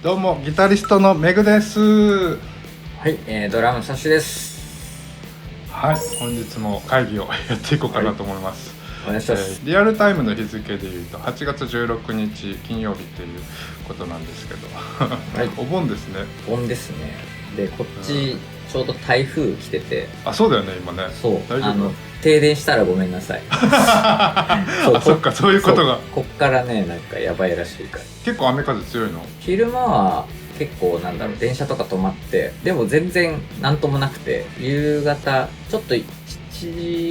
どうもギタリストのメグです。はい、ドラムサシです。はい、本日も会議をやっていこうかなと思います。お願いします。リアルタイムの日付でいうと8月16日金曜日っていうことなんですけど、はい、お盆ですね。お盆ですね。で、こっちちょうど台風来てて。あ、そうだよね今ね。そう。大丈夫？停電したらごめんなさい。そう、そっか、そういうことが。こっからね、なんかやばいらしいから。結構雨風強いの？昼間は結構電車とか止まって、でも全然なんともなくて、夕方ちょっと7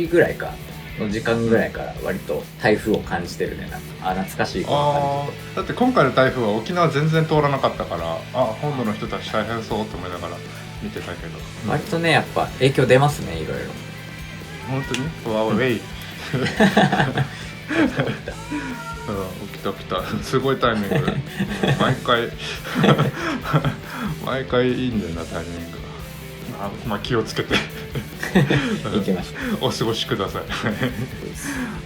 時ぐらいかの時間ぐらいから割と台風を感じてるね。なんか懐かしい感じ。だって今回の台風は沖縄全然通らなかったから、本土の人たち大変そうと思いながら見てたけど、割とねやっぱ影響出ますね、いろいろ。本当にワーウェイ起きたすごいタイミング毎回毎回いいんだよな、タイミングが。気をつけて行きましょう。お過ごしください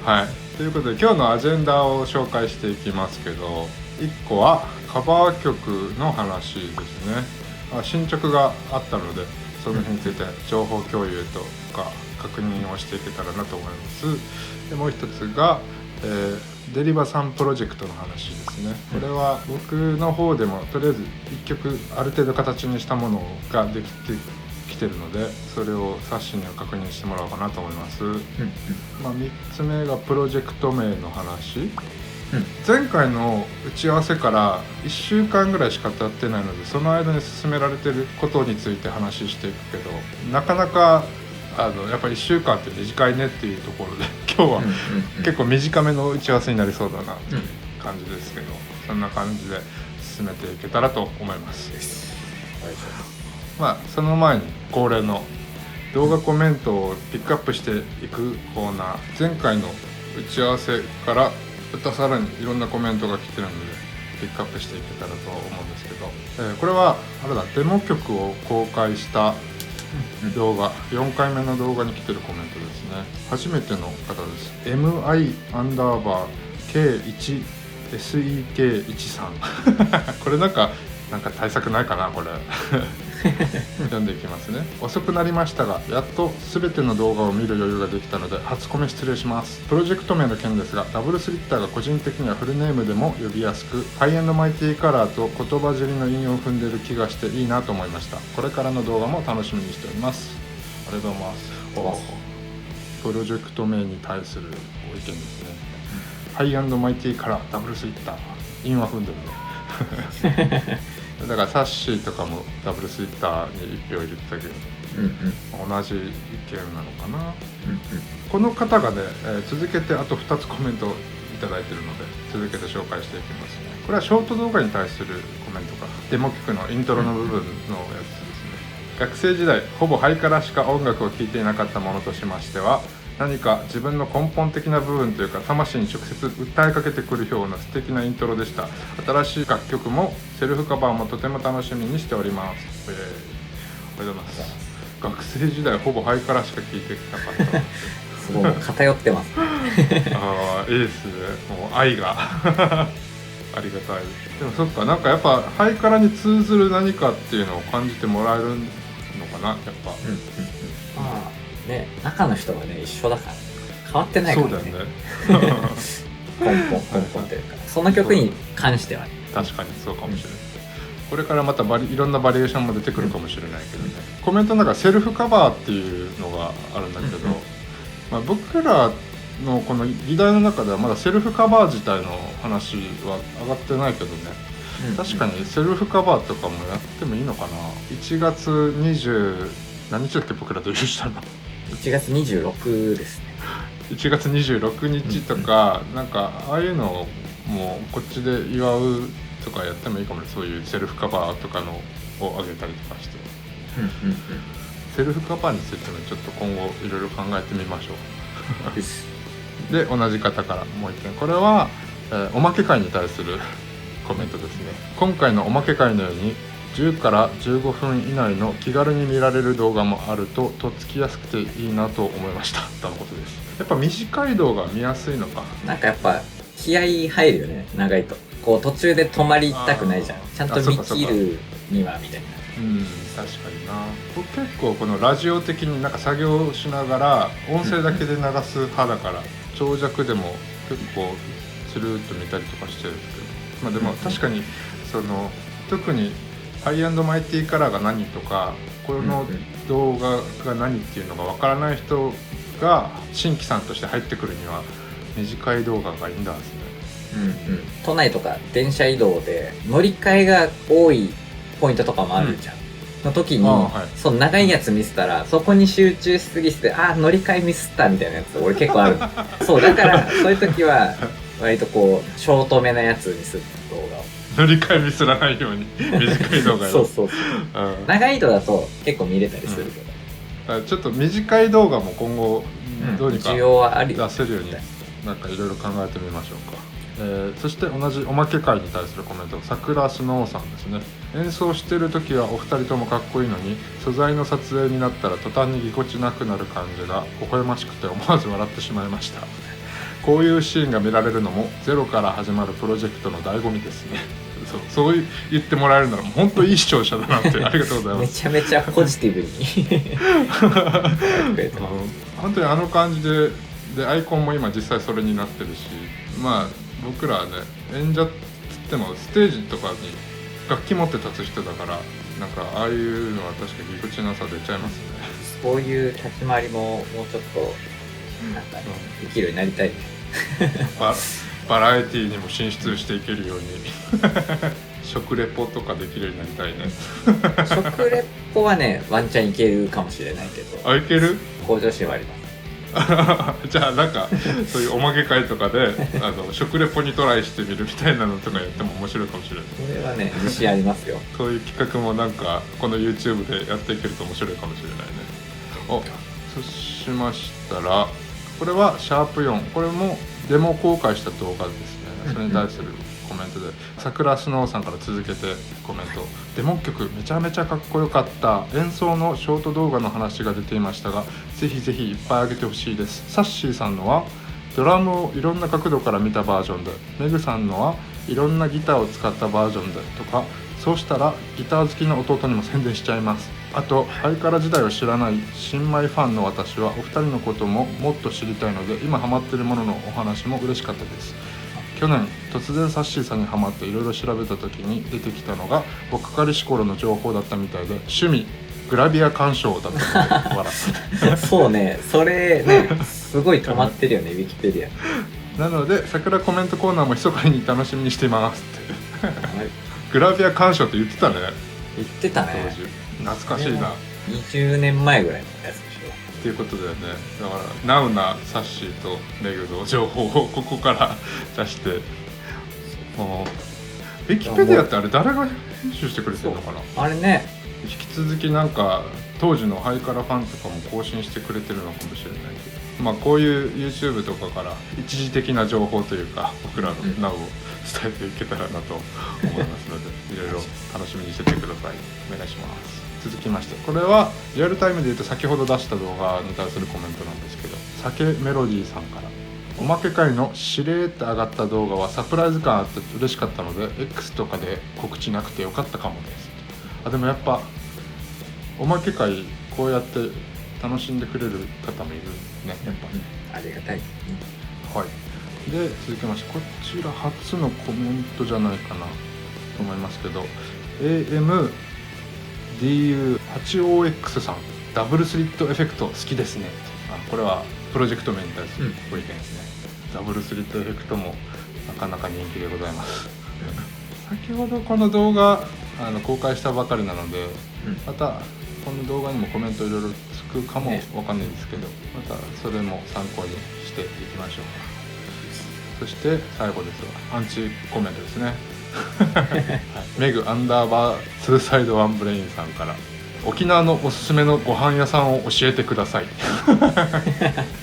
はい、ということで今日のアジェンダを紹介していきますけど、1個はカバー曲の話ですね。進捗があったのでその辺について情報共有とか確認をしていけたらなと思います。でもう一つが、デリバさんプロジェクトの話ですね。これは僕の方でもとりあえず1曲ある程度形にしたものができてきてるので、それをサッシには確認してもらおうかなと思います。3つ目がプロジェクト名の話。前回の打ち合わせから1週間ぐらいしか経ってないので、その間に進められてることについて話していくけど、なかなかやっぱり1週間って短いねっていうところで今日は結構短めの打ち合わせになりそうだなっていう感じですけど、そんな感じで進めていけたらと思います。その前に恒例の動画コメントをピックアップしていくコーナー。前回の打ち合わせからまたさらにいろんなコメントが来てるのでピックアップしていけたらと思うんですけど、これはデモ曲を公開した動画、4回目の動画に来てるコメントですね。初めての方です。 MI_K1SEK13 これなんか対策ないかなこれ読んでいきますね。遅くなりましたがやっと全ての動画を見る余裕ができたので初コメ失礼します。プロジェクト名の件ですが、ダブルスリッターが個人的にはフルネームでも呼びやすく、ハイエンドマイティカラーと言葉尻の韻を踏んでる気がしていいなと思いました。これからの動画も楽しみにしております。ありがとうございます。プロジェクト名に対するご意見ですね。ハイエンドマイティカラー、ダブルスリッター、韻は踏んでるねだからサッシーとかもダブルスリッターに1票入れてたけど、同じ意見なのかな。この方がね、続けてあと2つコメントいただいているので続けて紹介していきますね。これはショート動画に対するコメントか、デモ曲のイントロの部分のやつですね。学生時代ほぼハイカラしか音楽を聴いていなかったものとしましては、何か自分の根本的な部分というか魂に直接訴えかけてくるような素敵なイントロでした。新しい楽曲もセルフカバーもとても楽しみにしております。ありがとうございます。学生時代ほぼハイカラしか聴いてなかったすごい偏ってますいいですね、もう愛がありがたい。でもそっか、なんかやっぱハイカラに通ずる何かっていうのを感じてもらえるのかな、やっぱ。ね、中の人がね一緒だから変わってないからね。そうだよね根本というかその曲に関してはね。確かにそうかもしれない。これからまたいろんなバリエーションも出てくるかもしれないけどね。コメントの中セルフカバーっていうのがあるんだけど、僕らのこの議題の中ではまだセルフカバー自体の話は上がってないけどね、確かにセルフカバーとかもやってもいいのかな。1月20何日だっけ、僕らデビューしたの1月26ですね。1月26日とか、なんかああいうのをもうこっちで祝うとかやってもいいかもね。そういうセルフカバーとかのをあげたりとかして、セルフカバーについてもちょっと今後いろいろ考えてみましょうで、同じ方からもう一点。これは、おまけ会に対するコメントですね。今回のおまけ会のように10から15分以内の気軽に見られる動画もあるととっつきやすくていいなと思いましたとのことです。やっぱ短い動画見やすいのか。なんかやっぱ気合い入るよね、長いと。こう途中で止まりたくないじゃん。ちゃんと見そうか切るにはみたいな。確かにな。僕結構このラジオ的になんか作業しながら音声だけで流す派だから、長尺でも結構スルーッと見たりとかしてるんですけど、まあでも確かにその特にハイアンドマイティカラーが何とかこの動画が何っていうのがわからない人が新規さんとして入ってくるには短い動画がいいんだですね。都内とか電車移動で乗り換えが多いポイントとかもあるじゃん、の時に、その長いやつ見せたらそこに集中しすぎて乗り換えミスったみたいなやつ俺結構あるそうだからそういう時は割とこうショートめなやつにする動画を乗り換えミスらないように短い動画そう、長い動画だと結構見れたりするけど、ちょっと短い動画も今後どうにか需要はあり出せるようになんかいろいろ考えてみましょうか。そして同じおまけ会に対するコメント、桜スノーさんですね。演奏してる時はお二人ともかっこいいのに素材の撮影になったら途端にぎこちなくなる感じが微笑ましくて思わず笑ってしまいました。こういうシーンが見られるのもゼロから始まるプロジェクトの醍醐味ですね。そう言ってもらえるならもう本当いい視聴者だなってありがとうございます。めちゃめちゃポジティブに本当にあの感じでアイコンも今実際それになってるし、まあ僕らはね演者っつってもステージとかに楽器持って立つ人だからなんかああいうのは確かにぎこちなさ出ちゃいますね。そういう立ち回りももうちょっとなんか、できるようになりたいねバラエティにも進出していけるように食レポとかできるようになりたいね食レポはねワンチャンいけるかもしれないけどいける向上心はありますじゃあなんかそういうおまけ会とかで食レポにトライしてみるみたいなのとかやっても面白いかもしれない。これはね自信ありますよそういう企画もなんかこの YouTube でやっていけると面白いかもしれないね。そうしましたらこれはシャープ4、これもデモ公開した動画ですね。それに対するコメントで桜スノーさんから続けてコメント、デモ曲めちゃめちゃかっこよかった、演奏のショート動画の話が出ていましたがぜひぜひいっぱい上げてほしいです。サッシーさんのはドラムをいろんな角度から見たバージョンで、メグさんのはいろんなギターを使ったバージョンでとか、そうしたらギター好きの弟にも宣伝しちゃいます。あとハイカラ時代を知らない新米ファンの私はお二人のことももっと知りたいので今ハマっているもののお話も嬉しかったです。去年突然サッシーさんにハマっていろいろ調べた時に出てきたのが若かりし頃の情報だったみたいで、趣味グラビア鑑賞だったので笑そうね、それねすごい止まってるよねウィキペディアなので桜コメントコーナーも密かに楽しみにしていますってグラビア鑑賞って言ってたね。言ってたね。懐かしいな。20年前ぐらいのやつでしょ。っていうことだよね。だからナウなサッシーとメグの情報をここから出して、もうウィキペディアってあれ誰が編集してくれてるのかな。あれね、引き続きなんか当時のハイカラファンとかも更新してくれてるのかもしれないけど、まあこういう YouTube とかから一時的な情報というか僕らのナウを伝えていけたらなと思いますのでいろいろ楽しみにしててください。お願いします。続きましてこれはリアルタイムで言うと先ほど出した動画に対するコメントなんですけど、酒メロディーさんから、おまけ会のしれーって上がった動画はサプライズ感あって嬉しかったので X とかで告知なくてよかったかもです。でもやっぱおまけ会こうやって楽しんでくれる方もいるね、やっぱね、ありがたい。はい。で続きましてこちら初のコメントじゃないかなと思いますけど、 AMDU8OX さん、ダブルスリットエフェクト好きですね。これはプロジェクト名に対するご意見ですね。ダブルスリットエフェクトもなかなか人気でございます。先ほどこの動画公開したばかりなので、またこの動画にもコメントいろいろつくかもわかんないんですけど、またそれも参考にしていきましょうか。そして最後ですがアンチコメントですね、はい、メグアンダーバーツーサイドワンブレインさんから、沖縄のおすすめのご飯屋さんを教えてください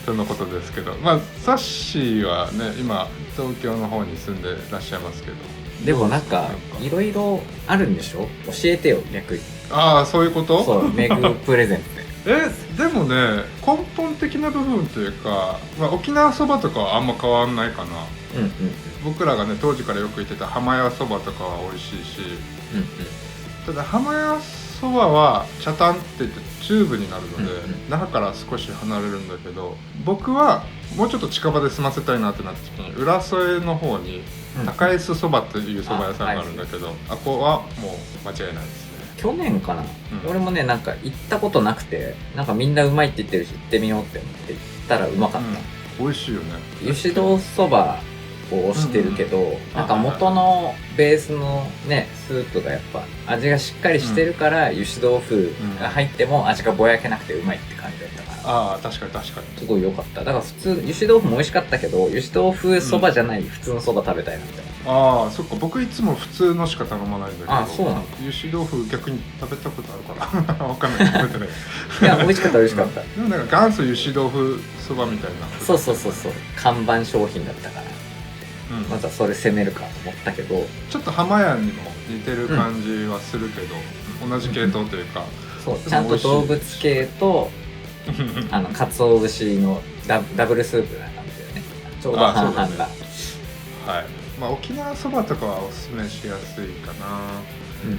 とのことですけど、まあサッシーはね今東京の方に住んでらっしゃいますけど、でもなんかいろいろあるんでしょ、教えてよ逆に。ああそういうこと。そうメグプレゼントででもね根本的な部分というか、まあ、沖縄そばとかはあんま変わんないかな。僕らがね当時からよく行ってた浜屋そばとかは美味しいし、うんうんただ浜屋そばは茶炭って言ってチューブになるので、うんうん、中から少し離れるんだけど、僕はもうちょっと近場で済ませたいなってなった時に浦添の方に高江洲そばっていうそば屋さんがあるんだけど、あこはもう間違いないですね。去年かな、うん、俺もねなんか行ったことなくて、なんかみんなうまいって言ってるし行ってみようって思って行ったらうまかった、美味しいよね。油脂豆腐そばをしてるけど、なんか元のベースのねスープがやっぱ味がしっかりしてるから、油脂豆腐が入っても味がぼやけなくてうまいって感じだったから、ああ確かに確かにすごい良かった。だから普通油脂豆腐も美味しかったけど、油脂豆腐そばじゃない普通のそば食べたいなみたいな。ああそっか、僕いつも普通のしか頼まないんだけど、あそうなの。油脂豆腐逆に食べたことあるかなわかんない覚えてないいや美味しかった美味しかった、でもなんか元祖油脂豆腐そばみたいな、そうそうそうそう、看板商品だったから、うん、まずはそれ攻めるかと思ったけど、ちょっと浜屋にも似てる感じはするけど、同じ系統というか、そうちゃんと動物系と鰹節のダブルスープな感じだよね。ちょうど半々だ。はい、まあ沖縄そばとかはおすすめしやすいかな、うん、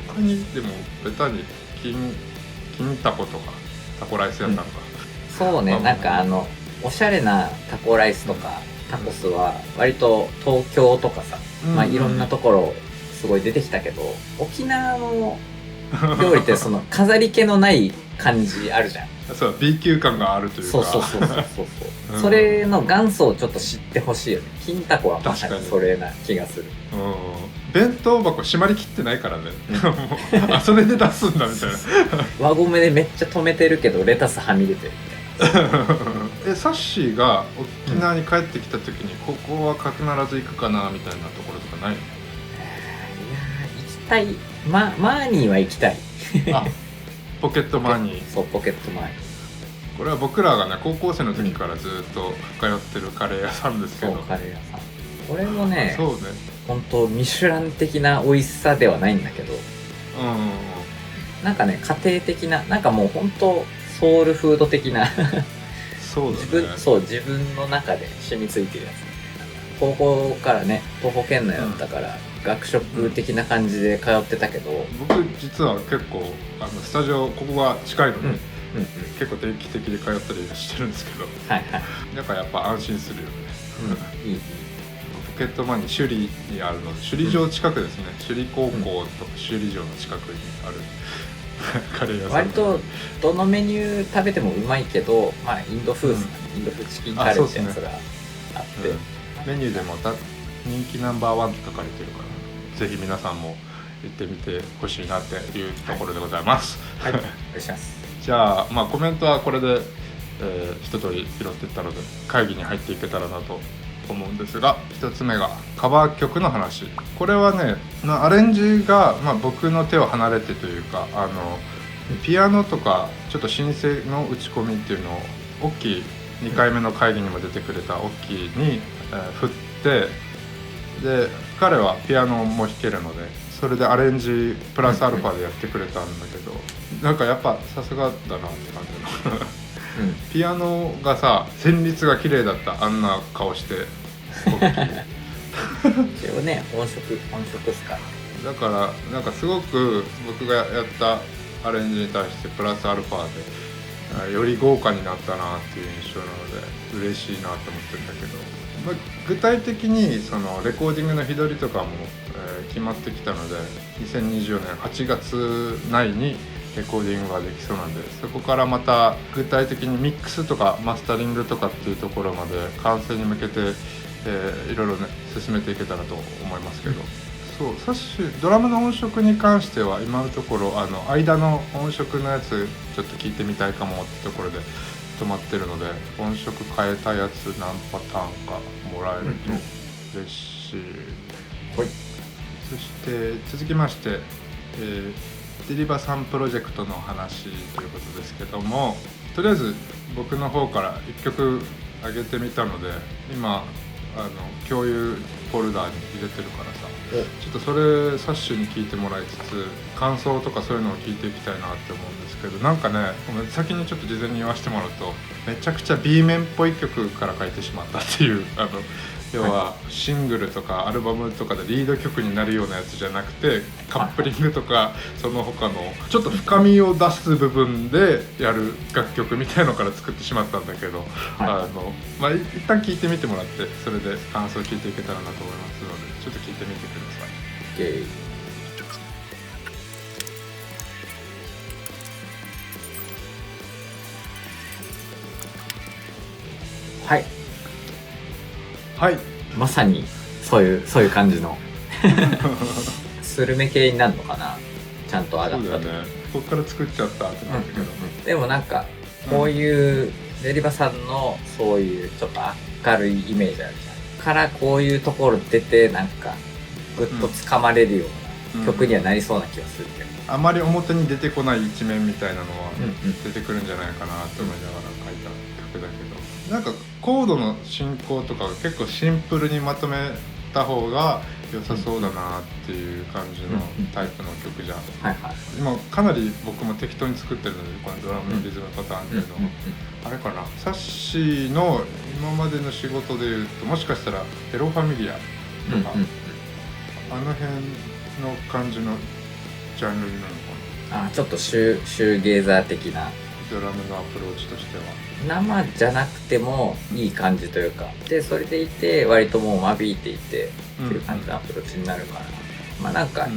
他にでもベタに金タコとかタコライス屋さんか、そうね、なんかおしゃれなタコライスとかタコスは割と東京とかさ、まあいろんなところすごい出てきたけど、沖縄の料理ってその飾り気のない感じあるじゃん。そう B 級感があるというか、そうそれの元祖をちょっと知ってほしいよね。金タコはまさにそれな気がする。弁当箱閉まりきってないからねもうそれで出すんだみたいな輪ゴムでめっちゃ止めてるけどレタスはみ出てるみたいなサッシーが沖縄に帰ってきた時に、ここは必ず行くかなみたいなところとかないの？いや行きたい、マーニーは行きたいあポケットマニー。そうポケットマーニー、これは僕らがね高校生の時からずっと通ってるカレー屋さんですけど、そうカレー屋さん、これもねそうね、本当ミシュラン的な美味しさではないんだけど、なんかね家庭的な、なんかもう本当ソウルフード的なそうだね、自分の中で染みついてるやつ。高校からね徒歩圏内だったから、学食的な感じで通ってたけど、僕実は結構スタジオここが近いので、結構定期的に通ったりしてるんですけど、はいはい、だからやっぱ安心するよね、いいポケットマニー首里にあるので、首里城近くですね、首里高校と首里城の近くにあるカレー屋さん。割とどのメニュー食べてもうまいけど、まあインド風、インド風チキンカレーってやつがあって、メニューでも人気ナンバーワンって書かれてるから、ぜひ皆さんも行ってみてほしいなっていうところでございます。はい、お願いします。じゃあ、まあコメントはこれで、一通り拾っていったので会議に入っていけたらなと思うんですが、一つ目がカバー曲の話。これはね、アレンジが、僕の手を離れてというか、ピアノとかちょっとシンセの打ち込みっていうのを大きい2回目の会議にも出てくれた大きいに、振って、で彼はピアノも弾けるので、それでアレンジプラスアルファでやってくれたんだけど、なんかやっぱさすがだなって感じのピアノがさ、旋律が綺麗だった、あんな顔して大きい一応ね本色っすか。だからなんかすごく僕がやったアレンジに対してプラスアルファでより豪華になったなっていう印象なので嬉しいなと思ってるんだけど、具体的にそのレコーディングの日取りとかも、決まってきたので、2024年8月内にレコーディングができそうなんで、そこからまた具体的にミックスとかマスタリングとかっていうところまで完成に向けて、いろいろね進めていけたらと思いますけど、そうサッシュドラムの音色に関しては今のところ間の音色のやつちょっと聞いてみたいかもってところで止まってるので、音色変えたやつ何パターンかもらえると嬉しい、はい。そして続きまして、デリバさんプロジェクトの話ということですけども、とりあえず僕の方から1曲上げてみたので、今共有フォルダーに入れてるからさ、ちょっとそれサッシュに聞いてもらいつつ感想とかそういうのを聞いていきたいなって思うんですけど、なんかね先にちょっと事前に言わせてもらうと、めちゃくちゃ B 面っぽい曲から書いてしまったっていう要はシングルとかアルバムとかでリード曲になるようなやつじゃなくて、カップリングとかその他のちょっと深みを出す部分でやる楽曲みたいのから作ってしまったんだけど、まあ、一旦聴いてみてもらって、それで感想を聞いていけたらなと思いますので、ちょっと聴いてみてください。 OK。はい、はい、まさにそういう感じのスルメ系になるのかな、ちゃんと上がったと。そうだよね、ここから作っちゃったってなんだけど、でもなんかこういうデリバさんのそういうちょっと明るいイメージあるじゃんから、こういうところ出てなんかグッと掴まれるような曲にはなりそうな気がするけど、あまり表に出てこない一面みたいなのは出てくるんじゃないかなと思いながら書いた曲だけど、なんかコードの進行とかが結構シンプルにまとめた方が良さそうだなっていう感じのタイプの曲じゃん。今かなり僕も適当に作ってるので、このドラムのリズムパターンっていうのを、あれかな、サッシーの今までの仕事でいうと、もしかしたらヘロファミリアとか、あの辺の感じのジャンルになるのかな。ちょっとシューゲーザー的なドラムのアプローチとしては生じゃなくてもいい感じというか、でそれでいて割ともう間引いていてっていう感じのアプローチになるから、まあなんか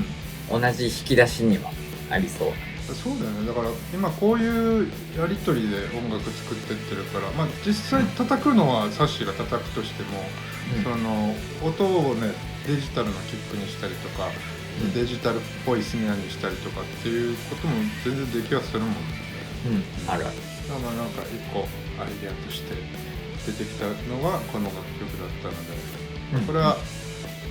同じ引き出しにはありそう。そうだよね。だから今こういうやり取りで音楽作ってってるから、まあ、実際叩くのはサッシーが叩くとしても、その音をねデジタルのキックにしたりとか、デジタルっぽいスネアにしたりとかっていうことも全然できはするもんね。あるある。まあなんか一個アイデアとして出てきたのがこの楽曲だったので、これは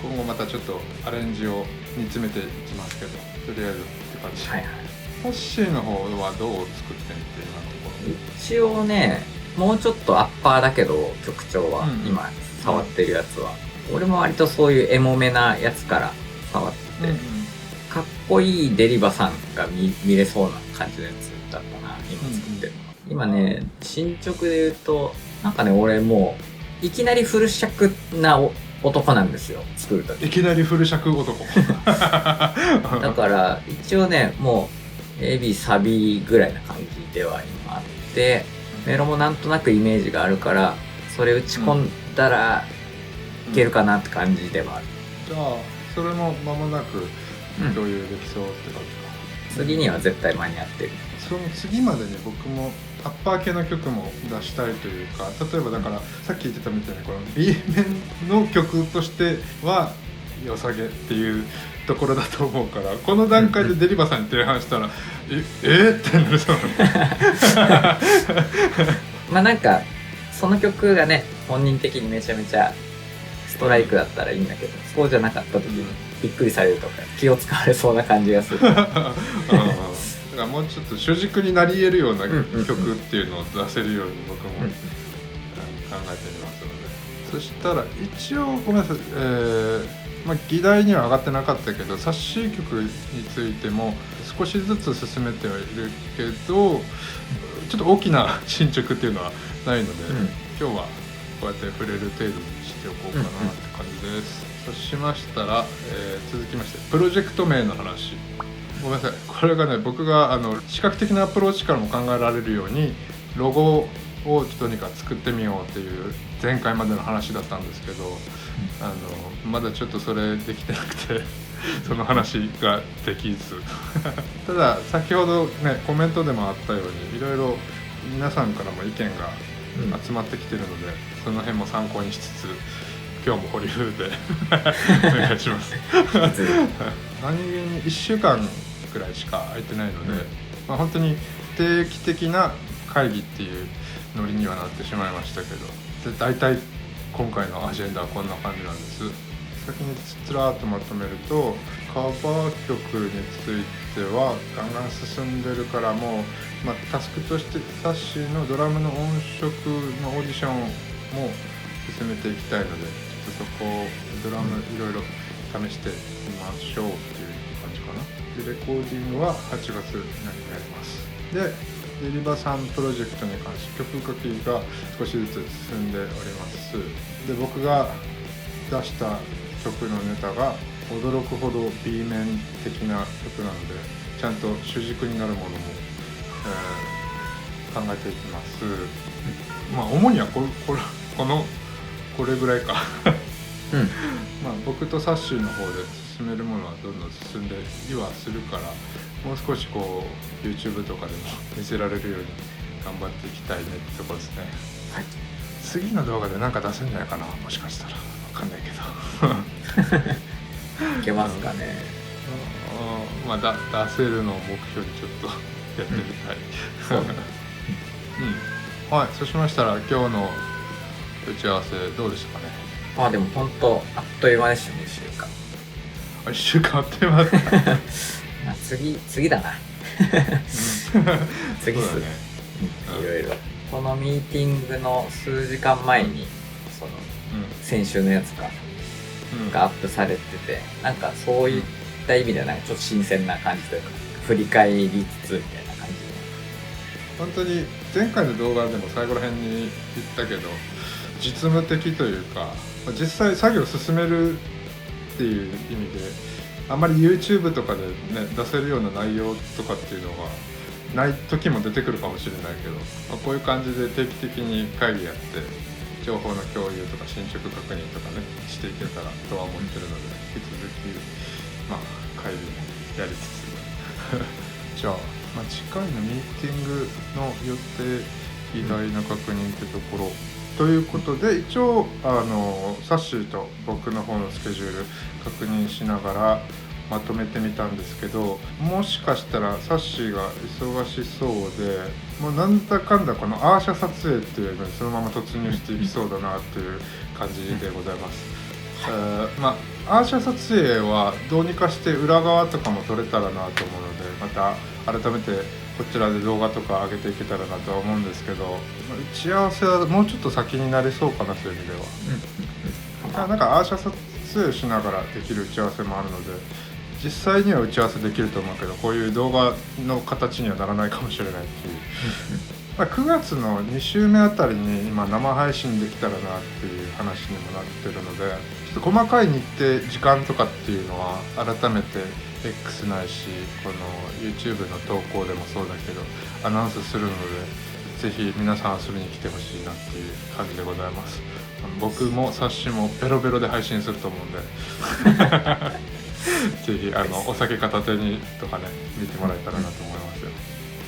今後またちょっとアレンジを煮詰めていきますけど、とりあえずって感じ。サッシーの方はどう作ってみて今のところ？一応ね、もうちょっとアッパーだけど曲調は、今触ってるやつは、俺も割とそういうエモめなやつから触って、かっこいいデリバさんが 見れそうな感じのやつだったな、今作ってるの。今ね、進捗で言うと、なんかね、俺もういきなりフル尺な男なんですよ、作るとき。いきなりフル尺男だから一応ね、もう AB サビぐらいな感じでは今あって、メロもなんとなくイメージがあるから、それ打ち込んだらいけるかなって感じではある。じゃあそれも間もなく共有できそうって感じか。次には絶対間に合ってる。その次までに僕もアッパー系の曲も出したいというか、例えばだからさっき言ってたみたいにこの B 面の曲としては良さげっていうところだと思うから、この段階でデリバさんに提案したらってなるそうなまあなんかその曲がね、本人的にめちゃめちゃストライクだったらいいんだけど、そうじゃなかった時にびっくりされるとか気を使われそうな感じがする。だからもうちょっと主軸になり得るような曲っていうのを出せるように僕も考えてみますので、そしたら一応ごめんなさい、議題には上がってなかったけど、サッシー曲についても少しずつ進めてはいるけど、ちょっと大きな進捗っていうのはないので、今日はこうやって触れる程度にしておこうかなって感じです。そうしましたら、続きましてプロジェクト名の話。ごめんなさい、これがね、僕が視覚的なアプローチからも考えられるようにロゴをとにかく作ってみようっていう前回までの話だったんですけど、まだちょっとそれできてなくてその話ができずただ先ほどねコメントでもあったように、いろいろ皆さんからも意見が集まってきてるので、その辺も参考にしつつ今日も保留でお願いします何気に1週間くらいしか空いてないので、本当に定期的な会議っていうノリにはなってしまいましたけど、で大体今回のアジェンダはこんな感じなんです。先につらーっとまとめると、カバー曲についてはガンガン進んでるから、もう、タスクとしてサッシーのドラムの音色のオーディションも進めていきたいので、ちょっとそこをドラムいろいろ試してみましょうっていう感じかな。でレコーディングは8月になります。でデリバさんプロジェクトに関して曲書きが少しずつ進んでおります。で僕が出した曲のネタが驚くほど B 面的な曲なので、ちゃんと主軸になるものも、考えていきます。まあ主にはこれぐらいかまあ僕とサッシーの方で進めるものはどんどん進んでいはするから、もう少しこう YouTube とかでも見せられるように頑張っていきたいねってところですね。はい、次の動画で何か出せんじゃないかな、もしかしたら。分かんないけどいけますかね。まあ出せるのを目標にちょっとやってみたい、そうはい。そうしましたら今日の打ち合わせどうでしたかね。まあでも本当あっという間でしたね、1週間。1週間あっという間だったまあ次だな次っすね、いろいろこのミーティングの数時間前にその、先週のやつがアップされてて、なんかそういった意味ではなんかちょっと新鮮な感じというか、振り返りつつみたいな感じで、本当に前回の動画でも最後ら辺に言ったけど、実務的というか実際作業を進めるっていう意味で、あまり YouTube とかで、ね、出せるような内容とかっていうのがない時も出てくるかもしれないけど、こういう感じで定期的に会議やって情報の共有とか進捗確認とかねしていけたらとは思ってるので、引き続き会議もやりつつじゃあ、次回のミーティングの予定議題の確認ってところ、ということで、一応サッシーと僕の方のスケジュール確認しながらまとめてみたんですけど、もしかしたらサッシーが忙しそうで、もうなんだかんだこのアーシャ撮影っていうのにそのまま突入していきそうだなっていう感じでございます。アーシャ撮影はどうにかして裏側とかも撮れたらなと思うので、また改めてこちらで動画とか上げていけたらなとは思うんですけど、打ち合わせはもうちょっと先になりそうかなという意味では、なんかアーシャ撮影しながらできる打ち合わせもあるので、実際には打ち合わせできると思うけど、こういう動画の形にはならないかもしれないっていう9月の2週目あたりに今生配信できたらなっていう話にもなってるので、ちょっと細かい日程時間とかっていうのは改めて X ないしこの YouTube の投稿でもそうだけどアナウンスするので、ぜひ皆さん遊びに来てほしいなっていう感じでございます。僕も冊子もベロベロで配信すると思うんでぜひお酒片手にとかね見てもらえたらなと思いますよ。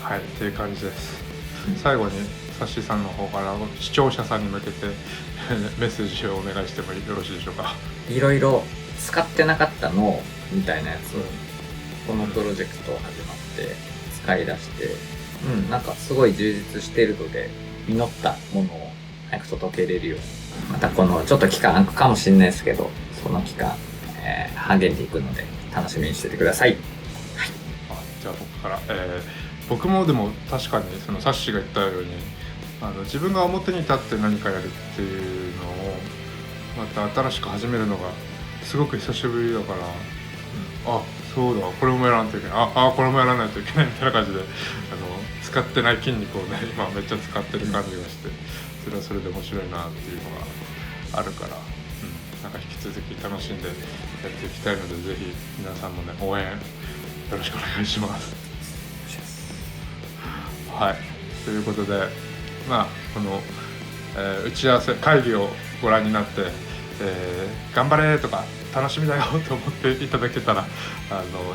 はい、っていう感じです。最後にサッシーさんの方から視聴者さんに向けてメッセージをお願いしてもよろしいでしょうか。いろいろ使ってなかったのみたいなやつをこのプロジェクト始まって使い出して、なんかすごい充実しているので、実ったものを早く届けれるように、またこのちょっと期間空くかもしれないですけど、その期間、励んでいくので楽しみにしててください。はい、じゃあ僕から、僕もでも確かにそのサッシーが言ったように自分が表に立って何かやるっていうのをまた新しく始めるのがすごく久しぶりだから、そうだこれもやらないといけないこれもやらないといけないみたいな感じで使ってない筋肉をね今めっちゃ使ってる感じがして、それはそれで面白いなっていうのがあるから、なんか引き続き楽しんでやっていきたいので、ぜひ皆さんもね応援よろしくお願いします。はい、ということでこの、打ち合わせ会議をご覧になって、頑張れとか楽しみだよと思っていただけたら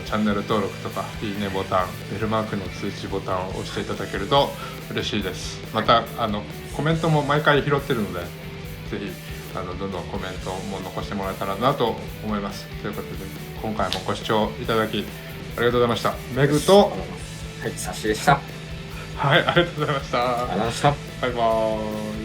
チャンネル登録とかいいねボタン、ベルマークの通知ボタンを押していただけると嬉しいです。またコメントも毎回拾ってるので、ぜひどんどんコメントも残してもらえたらなと思います。ということで今回もご視聴いただきありがとうございました。メグとサッシでした。はい、ありがとうございました。ありがとうございました。バイバーイ。